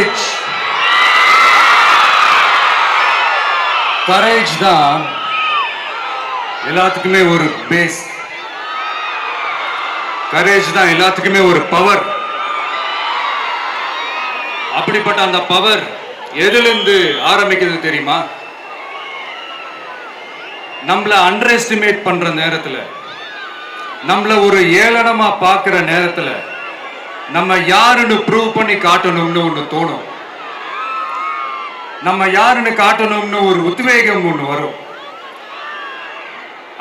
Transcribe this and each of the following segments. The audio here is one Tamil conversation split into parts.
கரேஜ். கரேஜ் தான் எல்லாத்துக்குமே ஒரு பேஸ். கரேஜ் தான் எல்லாத்துக்குமே ஒரு பவர். அப்படிப்பட்ட அந்த பவர் எதிலிருந்து ஆரம்பிக்கிறது தெரியுமா? நம்மள அண்டர் எஸ்டிமேட் பண்ற நேரத்துல, நம்மள ஒரு ஏளனமா பார்க்கிற நேரத்துல, நம்ம யாருன்னு ப்ரூவ் பண்ணி காட்டணும்னு ஒண்ணு தோணும். நம்ம யாருன்னு காட்டணும்னு ஒரு உத்வேகம் ஒண்ணு வரும்.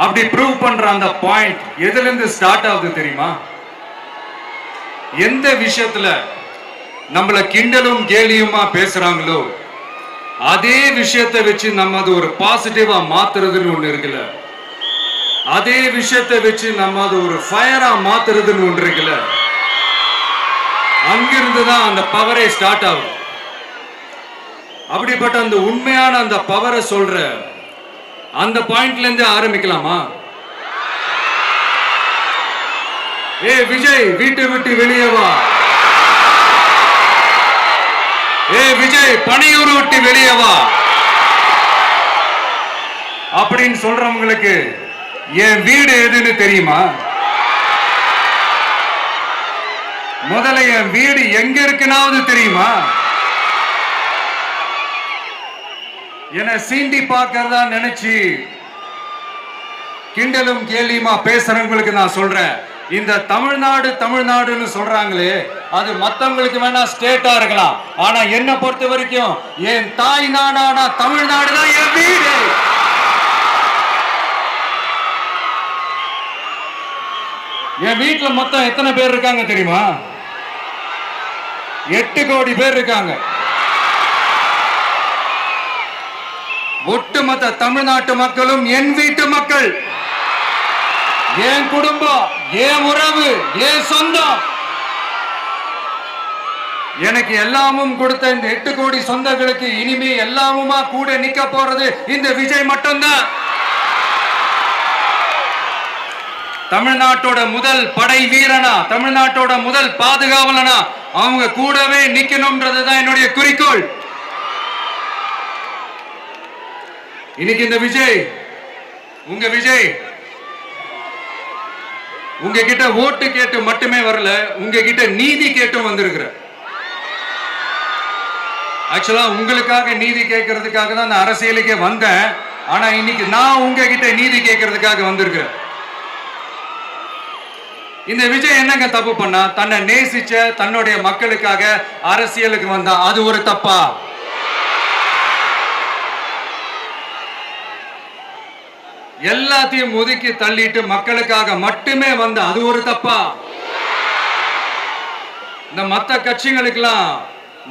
அப்படி ப்ரூவ் பண்ற அந்த பாயிண்ட் எதுல இருந்து ஸ்டார்ட் ஆகுது தெரியுமா? எந்த விஷயத்துல நம்மள கிண்டலும் கேலியுமா பேசுறாங்களோ அதே விஷயத்தை வச்சு நம்ம அது ஒரு பாசிட்டிவா மாத்துறதுன்னு ஒண்ணு இருக்குல்ல, அதே விஷயத்தை வச்சு நம்ம அது ஒரு ஃபயரா மாத்துறதுன்னு ஒன்று இருக்குல்ல, அங்கிருந்து தான் அந்த பவரே ஸ்டார்ட் ஆகும். அப்படிப்பட்ட அந்த உண்மையான அந்த பவரை சொல்ற அந்த பாயிண்ட்ல இருந்து ஆரம்பிக்கலாமா? ஏ விஜய், வீட்டை விட்டு வெளியே வா. ஏ விஜய், பணியூர் விட்டு வெளியே வா அப்படின்னு சொல்றவங்களுக்கு என் வீடு எதுன்னு தெரியுமா? முதல்ல என் வீடு எங்க இருக்குனாவது தெரியுமா? என சீண்டி பார்க்கறதா நினைச்சு கிண்டலும் கேலியுமா பேசுறவங்களுக்கு நான் சொல்றேன், இந்த தமிழ்நாடு தமிழ்நாடுன்னு சொல்றாங்களே, அது மத்தவங்களுக்கு வேணா ஸ்டேட்டா இருக்கலாம். ஆனா என்ன பொறுத்த வரைக்கும் என் தாய் நாடான தமிழ்நாடு தான் என் வீடு. என் வீட்டுல மொத்தம் எத்தனை பேர் இருக்காங்க தெரியுமா? 8 கோடி பேர் இருக்காங்க. ஒட்டுமொத்த தமிழ்நாட்டு மக்களும் என் வீட்டு மக்கள், என் குடும்பம், என் உறவு, என் சொந்தம். எனக்கு எல்லாமும் கொடுத்த இந்த 8 கோடி சொந்தங்களுக்கு இனிமே எல்லாமுமா கூட நிக்க போறது இந்த விஜய் மட்டும்தான். தமிழ்நாட்டோட முதல் படை வீரனா, தமிழ்நாட்டோட முதல் பாதுகாவலனா அவங்க கூடவே நிக்கணும்ன்றதுதான் என்னுடைய குறிக்கோள். இன்னைக்கு இந்த விஜய், உங்க விஜய் உங்ககிட்ட ஓட்டு கேட்டு மட்டுமே வரல, உங்ககிட்ட நீதி கேட்டும் வந்திருக்கிற. ஆக்சுவலா உங்களுக்காக நீதி கேட்கறதுக்காக தான் நான் அரசியலுக்கே வந்தேன். ஆனா இன்னைக்கு நான் உங்ககிட்ட நீதி கேட்கறதுக்காக வந்திருக்கிறேன். இந்த விஜய் என்னங்க தப்பு பண்ணா? தன்னை நேசிச்ச தன்னுடைய மக்களுக்காக அரசியலுக்கு வந்தா அது ஒரு தப்பா? எல்லாத்தையும் ஒதுக்கி தள்ளிட்டு மக்களுக்காக மட்டுமே வந்த அது ஒரு தப்பா? இந்த மத்த கட்சிகளுக்கெல்லாம்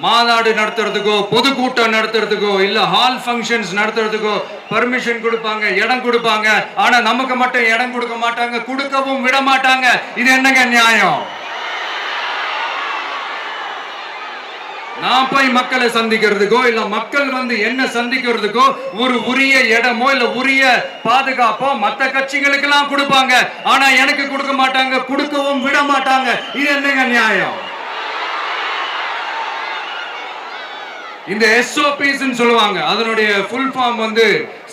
மாநாடு நடத்துறதுக்கோ பொதுக்கூட்டம் நடத்துறதுக்கோ இல்ல ஹால் ஃபங்க்ஷன்ஸ் நடத்துறதுக்கோ பர்மிஷன் கொடுப்பாங்க, இடம் கொடுப்பாங்க. ஆனா நமக்கு மட்டும் இடம் கொடுக்க மாட்டாங்க, கொடுக்கவும் விட மாட்டாங்க. இது என்னங்க நியாயம்? நான் போய் மக்களை சந்திக்கிறதுக்கோ இல்ல மக்கள் வந்து என்ன சந்திக்கிறதுக்கோ ஒரு உரிய இடமோ இல்ல உரிய பாதுகாப்போ மத்த கட்சிகளுக்கு எல்லாம் கொடுப்பாங்க. ஆனா எனக்கு கொடுக்க மாட்டாங்க, கொடுக்கவும் விட மாட்டாங்க. இது என்னங்க நியாயம்? இந்த SOPs சொல்லுவாங்க, அதனுடைய ஃபுல் ஃபார்ம் வந்து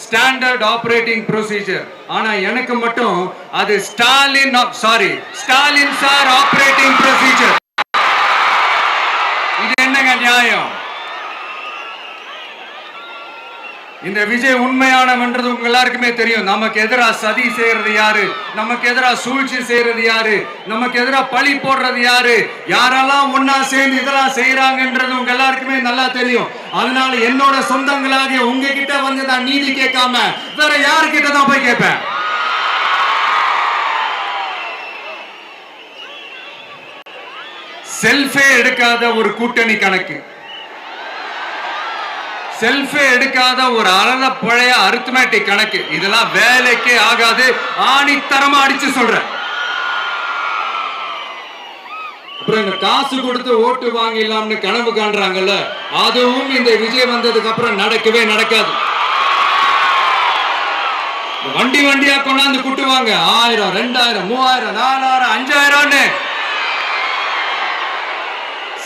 ஸ்டாண்டர்ட் ஆபரேட்டிங் ப்ரொசீஜர். ஆனா எனக்கு மட்டும் அது ஸ்டாலின் சார் ஆபரேட்டிங் ப்ரொசீஜர். இது என்னங்க நியாயம்? இந்த விஜய் உண்மையானவன்றது உங்க எல்லாருக்குமே தெரியும். நமக்கு எதிராக சதி செய்யறது யாரு, நமக்கு எதிராக சூழ்ச்சி செய்யறது யாரு, நமக்கு எதிராக பழி போடுறது யாரு, யாரெல்லாம் ஒன்னா சேர்ந்து இதெல்லாம் செய்யறாங்கன்றது உங்க எல்லாருக்குமே நல்லா தெரியும். அதனால என்னோட சொந்தங்களாகிய உங்ககிட்ட வந்து நான் நீதி கேட்காம வேற யாருக்கிட்ட தான் போய் கேட்பேன்? செல்ஃபே எடுக்காத ஒரு கூட்டணி கணக்கு, செல்ஃபே எடுக்காத ஒரு அறத பழைய அரித்மெட்டிக் கணக்கு, இதெல்லாம் வேலைக்கே ஆகாது. ஆணித்தரமா அடிச்சு சொல்றேன். அப்புறம் இந்த காசு கொடுத்து ஓட்டு வாங்கிடலாம்னு கனவு காண்றாங்கல்ல, அதுவும் இந்த விஜய் வந்ததுக்கு அப்புறம் நடக்கவே நடக்காது. வண்டி வண்டியா கொண்டாந்து குட்டுவாங்க. 1000, 2000, 3000, 4000, 5000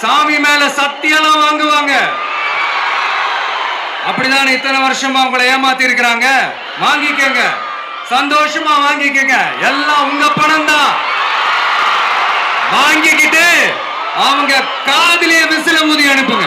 சாமி மேல சத்தியெல்லாம் வாங்குவாங்க. அப்படிதான் இத்தனை வருஷமா உங்களை ஏமாத்தி இருக்கிறாங்க. வாங்கிக்கங்க, சந்தோஷமா வாங்கிக்கங்க. எல்லாம் உங்க பணம் தான். வாங்கிக்கிட்டு அவங்க காதிலே விசில ஊதி அனுப்புங்க.